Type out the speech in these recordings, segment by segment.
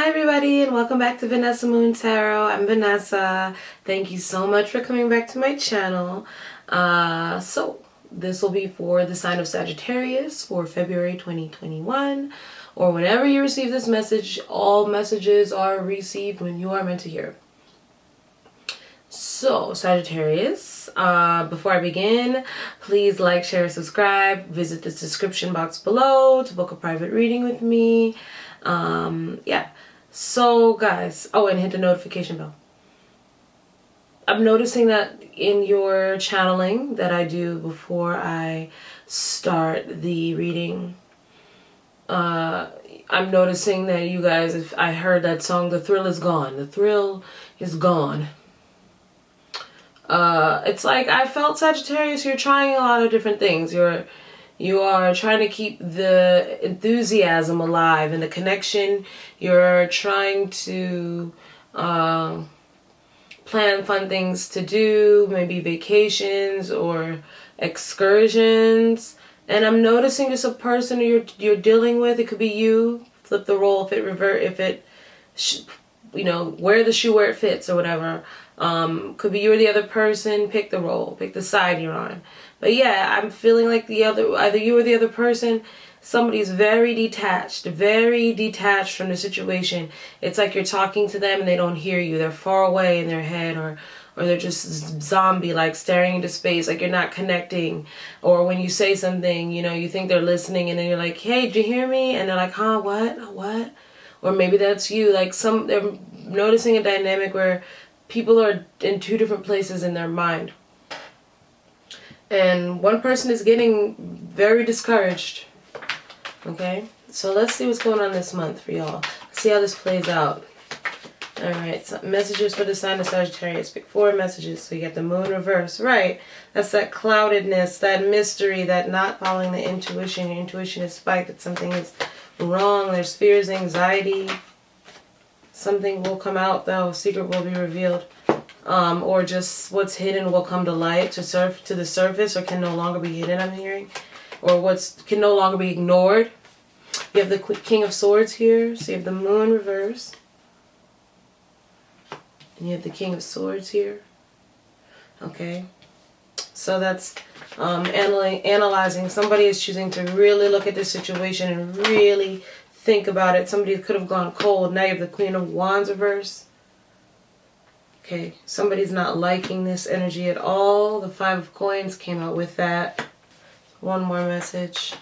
Hi everybody and welcome back to Vanessa Moon Tarot. I'm Vanessa. Thank you so much for coming back to my channel. So this will be for the sign of Sagittarius for February 2021, or whenever you receive this message. All messages are received when you are meant to hear. So Sagittarius, before I begin, please like, share, subscribe. Visit the description box below to book a private reading with me. Yeah. So guys, oh, and hit the notification bell. I'm noticing that in your channeling that I do before I start the reading, I'm noticing that you guys, if I heard that song, The Thrill Is Gone. The thrill is gone. It's like I felt, Sagittarius, you're trying a lot of different things. You are trying to keep the enthusiasm alive and the connection. You're trying to plan fun things to do, maybe vacations or excursions. And I'm noticing just a person you're dealing with. It could be you. Flip the role if it wear the shoe where it fits or whatever. Could be you or the other person. Pick the role. Pick the side you're on. But yeah, I'm feeling like either you or the other person, somebody's very detached from the situation. It's like you're talking to them and they don't hear you. They're far away in their head, or they're just zombie-like staring into space, like you're not connecting. Or when you say something, you think they're listening and then you're like, hey, did you hear me? And they're like, huh, what? Or maybe that's you. Like they're noticing a dynamic where people are in two different places in their mind. And one person is getting very discouraged. Okay? So let's see what's going on this month for y'all. See how this plays out. Alright, so messages for the sign of Sagittarius. Pick 4 messages. So you get the moon reverse. Right. That's that cloudedness, that mystery, that not following the intuition. Your intuition is spiked, that something is wrong. There's fears, anxiety. Something will come out though. A secret will be revealed. Or just what's hidden will come to light, to the surface, or can no longer be hidden, I'm hearing. Or can no longer be ignored. You have the King of Swords here. So you have the moon reverse. And you have the King of Swords here. Okay. So that's analyzing. Somebody is choosing to really look at this situation and really think about it. Somebody could have gone cold. Now you have the Queen of Wands reverse. Okay, somebody's not liking this energy at all. The 5 of Coins came out with that. One more message.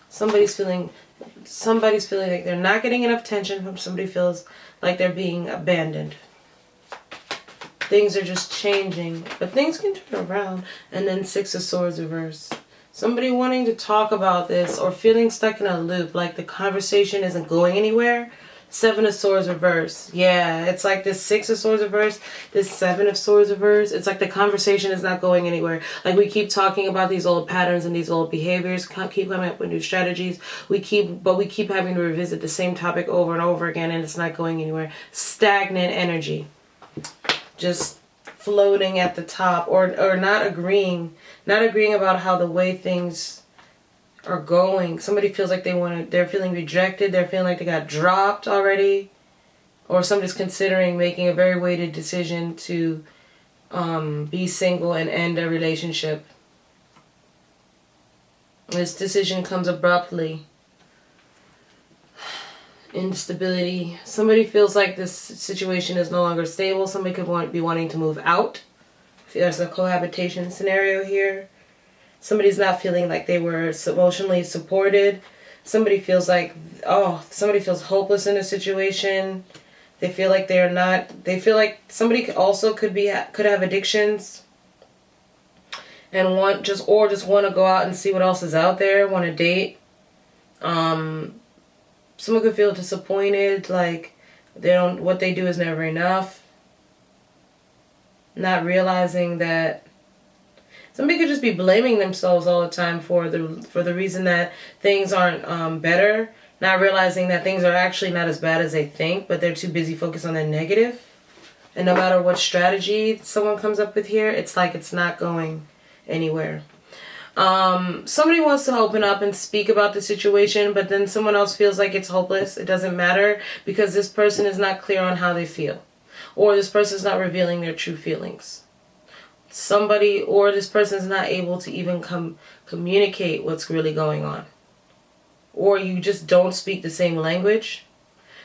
Somebody's feeling like they're not getting enough attention from somebody. Feels like they're being abandoned. Things are just changing, but things can turn around. And then 6 of Swords reverse. Somebody wanting to talk about this or feeling stuck in a loop, like the conversation isn't going anywhere. 7 of Swords reverse. Yeah, it's like this 6 of Swords reverse, this 7 of Swords reverse. It's like the conversation is not going anywhere. Like we keep talking about these old patterns and these old behaviors, keep coming up with new strategies. We keep having to revisit the same topic over and over again, and it's not going anywhere. Stagnant energy. Just floating at the top, or not agreeing about how the way things are going. Somebody feels like they're feeling rejected, they're feeling like they got dropped already, or somebody's considering making a very weighted decision to be single and end a relationship. This decision comes abruptly. Instability. Somebody feels like this situation is no longer stable. Somebody could be wanting to move out. There's a cohabitation scenario here. Somebody's not feeling like they were emotionally supported. Somebody feels like, somebody feels hopeless in a situation. They feel like they feel like somebody also could have addictions and just want to go out and see what else is out there, want to date. Someone could feel disappointed, like what they do is never enough. Not realizing that somebody could just be blaming themselves all the time for the reason that things aren't better. Not realizing that things are actually not as bad as they think, but they're too busy focused on the negative. And no matter what strategy someone comes up with here, it's like it's not going anywhere. Somebody wants to open up and speak about the situation, but then someone else feels like it's hopeless. It doesn't matter because this person is not clear on how they feel, or this person is not revealing their true feelings. Somebody or this person is not able to even communicate what's really going on, or you just don't speak the same language.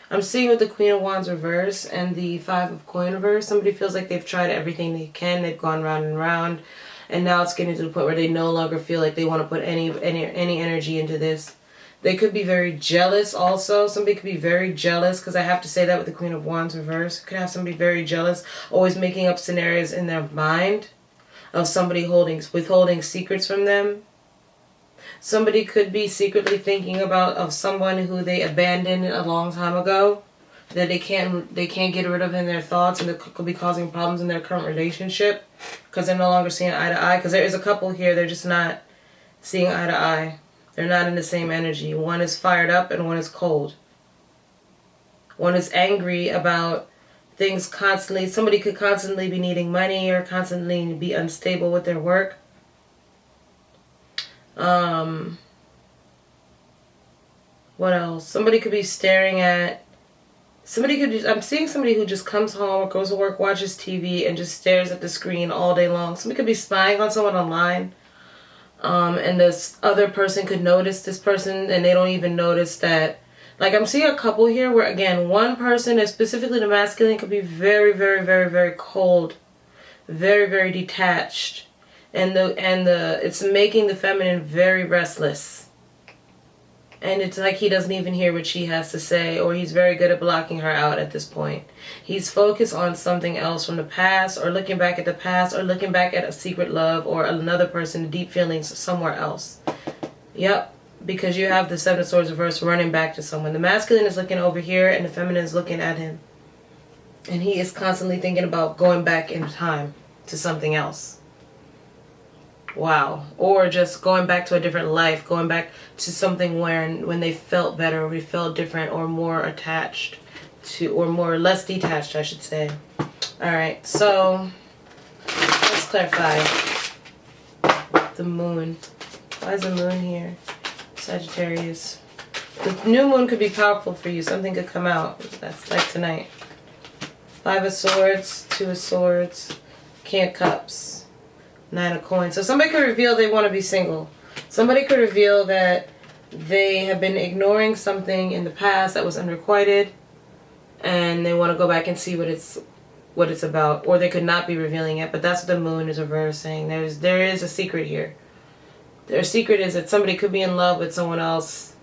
I'm seeing with the Queen of Wands reverse and the Five of Coin reverse, somebody feels like they've tried everything they can. They've gone round and round, and now it's getting to the point where they no longer feel like they want to put any energy into this. They could be very jealous also. Somebody could be very jealous, because I have to say that with the Queen of Wands reverse. Could have somebody very jealous, always making up scenarios in their mind of somebody withholding secrets from them. Somebody could be secretly thinking of someone who they abandoned a long time ago, that they can't get rid of in their thoughts, and it could be causing problems in their current relationship because they're no longer seeing eye to eye. Because there is a couple here, they're just not seeing eye to eye. They're not in the same energy. One is fired up and one is cold. One is angry about things constantly. Somebody could constantly be needing money or constantly be unstable with their work. What else? Somebody could be staring at... I'm seeing somebody who just comes home or goes to work, watches TV, and just stares at the screen all day long. Somebody could be spying on someone online. And this other person could notice this person, and they don't even notice that. Like, I'm seeing a couple here where, again, one person, is specifically the masculine, could be very, very, very, very cold. Very, very detached. And it's making the feminine very restless. And it's like he doesn't even hear what she has to say, or he's very good at blocking her out at this point. He's focused on something else from the past, or looking back at the past, or looking back at a secret love, or another person, deep feelings somewhere else. Yep, because you have the Seven of Swords reverse running back to someone. The masculine is looking over here, and the feminine is looking at him. And he is constantly thinking about going back in time to something else. Wow. Or just going back to a different life, going back to something when they felt better, or we felt different, or more attached to, or less detached, I should say. Alright, so let's clarify the moon. Why is the moon here? Sagittarius. The new moon could be powerful for you. Something could come out. That's like tonight. Five of Swords, Two of Swords, King of Cups. Nine of Coins. So somebody could reveal they want to be single. Somebody could reveal that they have been ignoring something in the past that was unrequited, and they want to go back and see what it's about. Or they could not be revealing it, but that's what the moon is reverse saying. There is a secret here. Their secret is that somebody could be in love with someone else,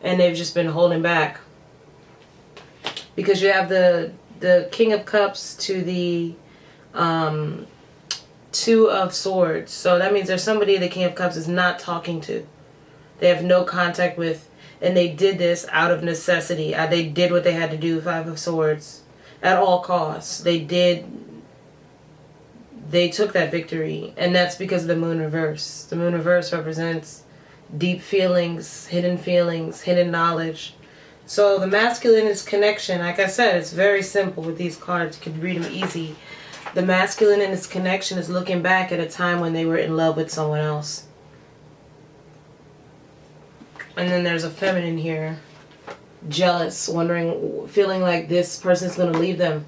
and they've just been holding back. Because you have the King of Cups to the Two of Swords. So that means there's somebody the King of Cups is not talking to. They have no contact with, and they did this out of necessity. They did what they had to do, Five of Swords, at all costs. They took that victory, and that's because of the moon reverse. The moon reverse represents deep feelings, hidden knowledge. So the masculine is connection. Like I said, it's very simple with these cards. You can read them easy. The masculine in its connection is looking back at a time when they were in love with someone else. And then there's a feminine here. Jealous, wondering, feeling like this person's going to leave them,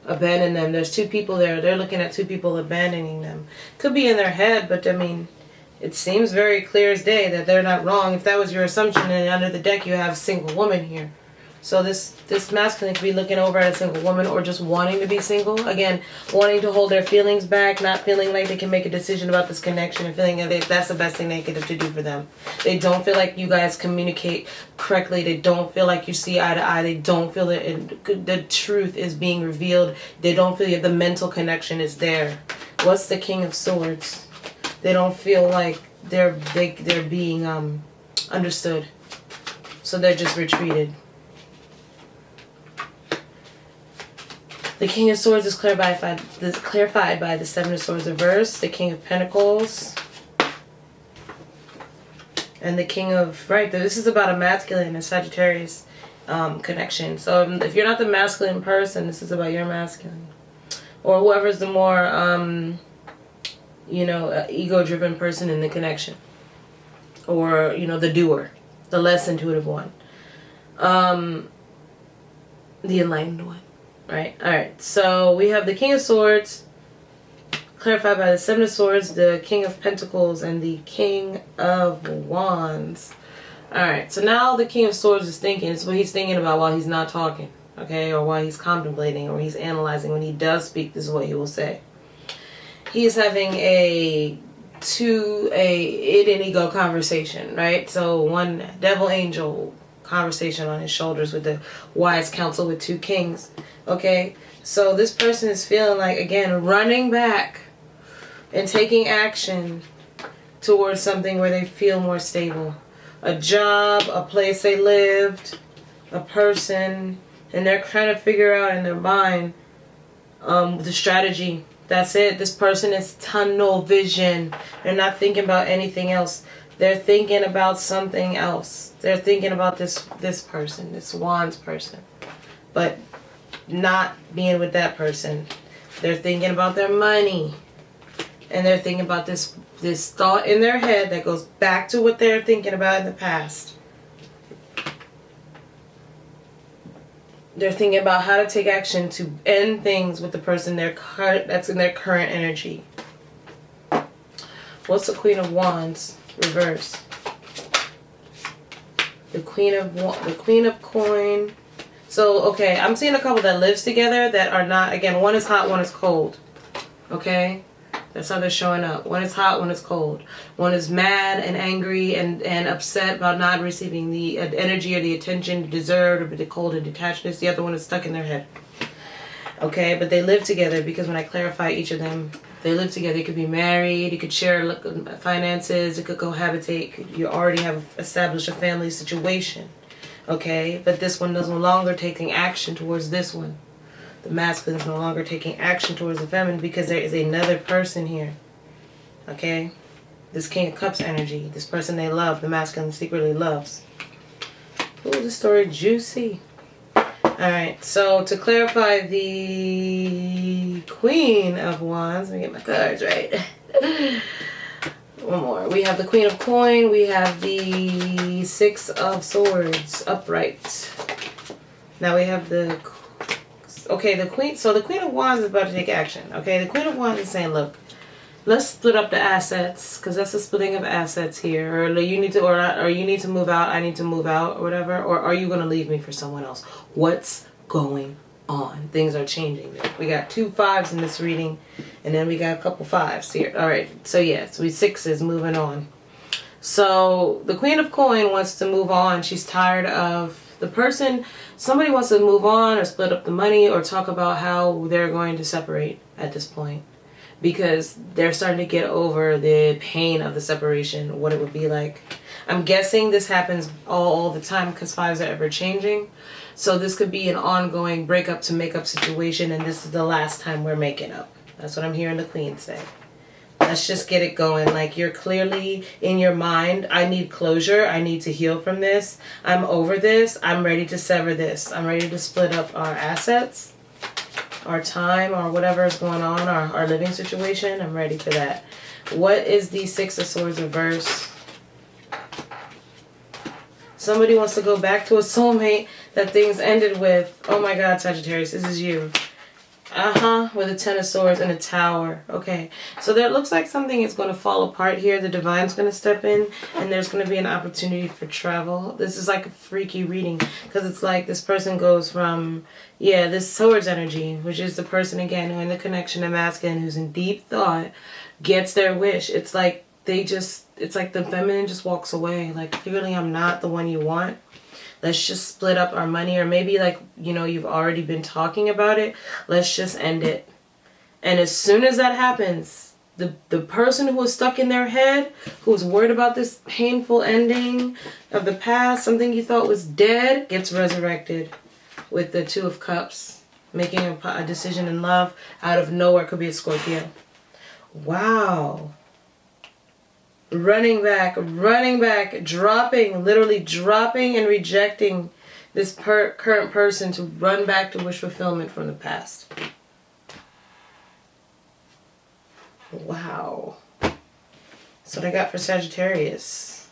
abandon them. There's two people there. They're looking at two people abandoning them. Could be in their head, but I mean, it seems very clear as day that they're not wrong. If that was your assumption, and under the deck you have a single woman here. So this masculine could be looking over at a single woman, or just wanting to be single. Again, wanting to hold their feelings back, not feeling like they can make a decision about this connection, and feeling that that's the best thing they could have to do for them. They don't feel like you guys communicate correctly. They don't feel like you see eye to eye. They don't feel that the truth is being revealed. They don't feel that the mental connection is there. What's the King of Swords? They don't feel like they're being understood. So they're just retreated. The King of Swords is clarified by the Seven of Swords reverse, the King of Pentacles, and the King of... Right, this is about a masculine and Sagittarius connection. So if you're not the masculine person, this is about your masculine. Or whoever's the more ego-driven person in the connection. Or, the doer. The less intuitive one. The enlightened one. Right? Alright, so we have the King of Swords, clarified by the Seven of Swords, the King of Pentacles, and the King of Wands. Alright, so now the King of Swords is thinking. It's what he's thinking about while he's not talking. Okay? Or while he's contemplating, or he's analyzing. When he does speak, this is what he will say. He is having id and ego conversation, right? So one devil angel conversation on his shoulders with the wise counsel with two kings. Okay, so this person is feeling like, again, running back and taking action towards something where they feel more stable. A job, a place they lived, a person, and they're trying to figure out in their mind the strategy. That's it. This person is tunnel vision. They're not thinking about anything else. They're thinking about something else. They're thinking about this person, this Wands person. But not being with that person. They're thinking about their money. And they're thinking about this thought in their head that goes back to what they're thinking about in the past. They're thinking about how to take action to end things with the person that's in their current energy. What's the Queen of Wands? Reverse. The Queen of Coin. So, okay, I'm seeing a couple that lives together that are not, again, one is hot, one is cold. Okay? That's how they're showing up. One is hot, one is cold. One is mad and angry and upset about not receiving the energy or the attention deserved, or the cold and detachedness. The other one is stuck in their head. Okay, but they live together because when I clarify each of them, they live together. You could be married, you could share finances, you could cohabitate, you already have established a family situation. Okay, but this one is no longer taking action towards this one. The masculine is no longer taking action towards the feminine because there is another person here. Okay? This King of Cups energy. This person they love. The masculine secretly loves. Ooh, this story juicy. Alright, so to clarify the Queen of Wands. Let me get my cards right. One more. We have the Queen of Coin. We have the Six of Swords upright. Now we have the... Okay, the Queen of Wands is about to take action. Okay, the Queen of Wands is saying, look, let's split up the assets, because that's a splitting of assets here. Or you need to move out, I need to move out, or whatever. Or are you going to leave me for someone else? What's going on? Things are changing. We got 2 5s in this reading, and then we got a couple 5s here. All right, so yes, we 6s moving on. So the Queen of Coin wants to move on. She's tired of the person. Somebody wants to move on or split up the money or talk about how they're going to separate at this point, because they're starting to get over the pain of the separation, what it would be like. I'm guessing this happens all the time because 5s are ever changing. So this could be an ongoing breakup to make up situation, and this is the last time we're making up. That's what I'm hearing the Queen say. Let's just get it going. Like, you're clearly in your mind, I need closure. I need to heal from this. I'm over this. I'm ready to sever this. I'm ready to split up our assets, our time, or whatever is going on, our living situation. I'm ready for that. What is the Six of Swords reverse? Somebody wants to go back to a soulmate that things ended with. Oh my God, Sagittarius, this is you. With a 10 of Swords and a Tower. Okay, so there looks like something is going to fall apart here. The Divine's going to step in, and there's going to be an opportunity for travel. This is like a freaky reading, because it's like this person goes from, this Swords energy, which is the person, again, who in the connection to masculine, who's in deep thought, gets their wish. It's like it's like the feminine just walks away. Like, clearly I'm not the one you want. Let's just split up our money. Or maybe, like, you've already been talking about it. Let's just end it. And as soon as that happens, the person who was stuck in their head, who was worried about this painful ending of the past, something you thought was dead, gets resurrected with the Two of Cups. Making a decision in love out of nowhere. Could be a Scorpio. Wow. Running back, literally dropping and rejecting this current person to run back to wish fulfillment from the past. Wow. That's what I got for Sagittarius.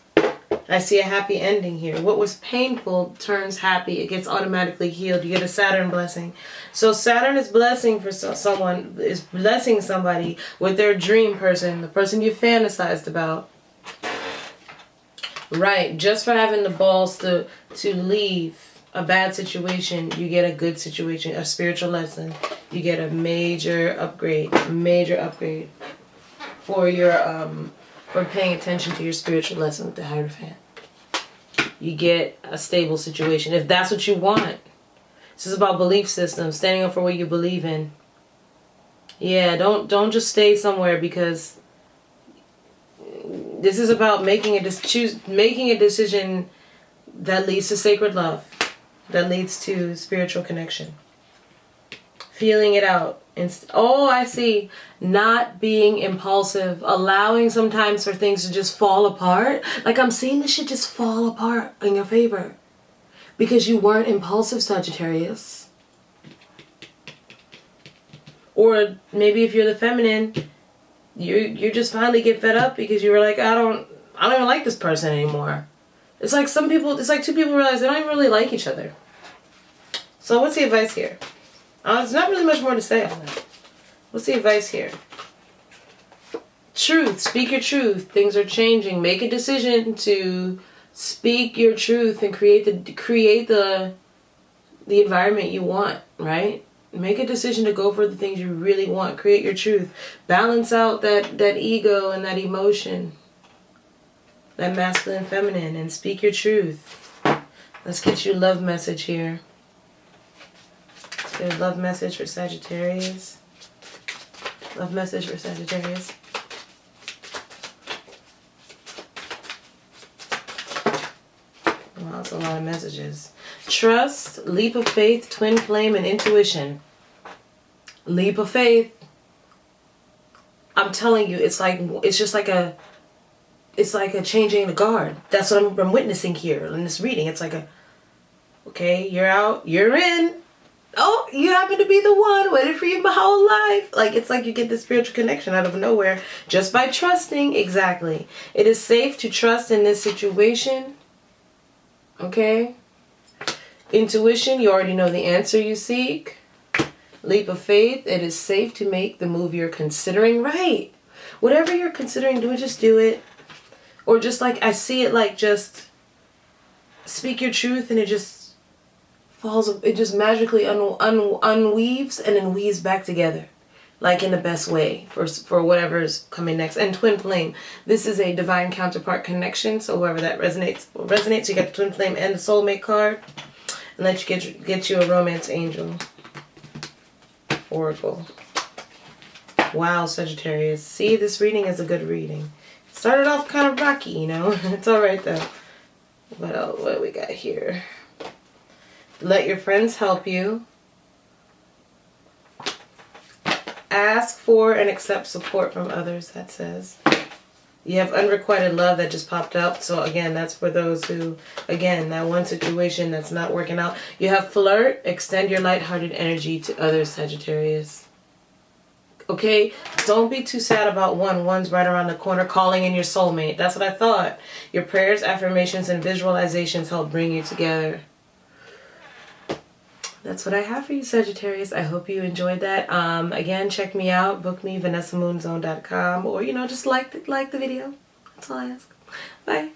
I see a happy ending here. What was painful turns happy. It gets automatically healed. You get a Saturn blessing. So Saturn is blessing for someone, is blessing somebody with their dream person, the person you fantasized about. Right. Just for having the balls to leave a bad situation, you get a good situation, a spiritual lesson. You get a major upgrade for your for paying attention to your spiritual lesson with the Hierophant. You get a stable situation if that's what you want. This is about belief systems, standing up for what you believe in. Yeah, don't just stay somewhere, because this is about making a decision that leads to sacred love, that leads to spiritual connection. Feeling it out. Oh, I see. Not being impulsive. Allowing sometimes for things to just fall apart. Like, I'm seeing this shit just fall apart in your favor. Because you weren't impulsive, Sagittarius. Or maybe if you're the feminine, you just finally get fed up because you were like, I don't even like this person anymore. It's like two people realize they don't even really like each other. So what's the advice here? There's not really much more to say on that. What's the advice here? Truth. Speak your truth. Things are changing. Make a decision to speak your truth and create the environment you want, right? Make a decision to go for the things you really want. Create your truth. Balance out that ego and that emotion. That masculine, feminine, and speak your truth. Let's get you a love message here. Let's get a love message for Sagittarius. Love message for Sagittarius. Wow, that's a lot of messages. Trust, leap of faith, twin flame, and intuition. Leap of faith. I'm telling you, it's just like a changing the guard. That's what I'm witnessing here in this reading. It's like okay, you're out, you're in. Oh, you happen to be the one, waited for you my whole life. Like, it's like you get this spiritual connection out of nowhere just by trusting. Exactly. It is safe to trust in this situation. Okay? Intuition, you already know the answer you seek. Leap of faith, it is safe to make the move you're considering. Right. Whatever you're considering doing, just do it. Or just like, I see it like just speak your truth and it just it just magically unweaves and then weaves back together, like in the best way for whatever's coming next. And twin flame, this is a divine counterpart connection, so whoever that resonates. You got the twin flame and the soulmate card, and let you get you a romance angel oracle. Wow, Sagittarius. See, this reading is a good reading. Started off kind of rocky, you know. It's all right though. What do we got here? Let your friends help you. Ask for and accept support from others, that says. You have unrequited love that just popped up. So again, that's for those who, again, that one situation that's not working out. You have flirt. Extend your lighthearted energy to others, Sagittarius. Okay? Don't be too sad about one. One's right around the corner calling in your soulmate. That's what I thought. Your prayers, affirmations, and visualizations help bring you together. That's what I have for you, Sagittarius. I hope you enjoyed that. Again, check me out. Book me, VanessaMoonZone.com. Or, just like the video. That's all I ask. Bye.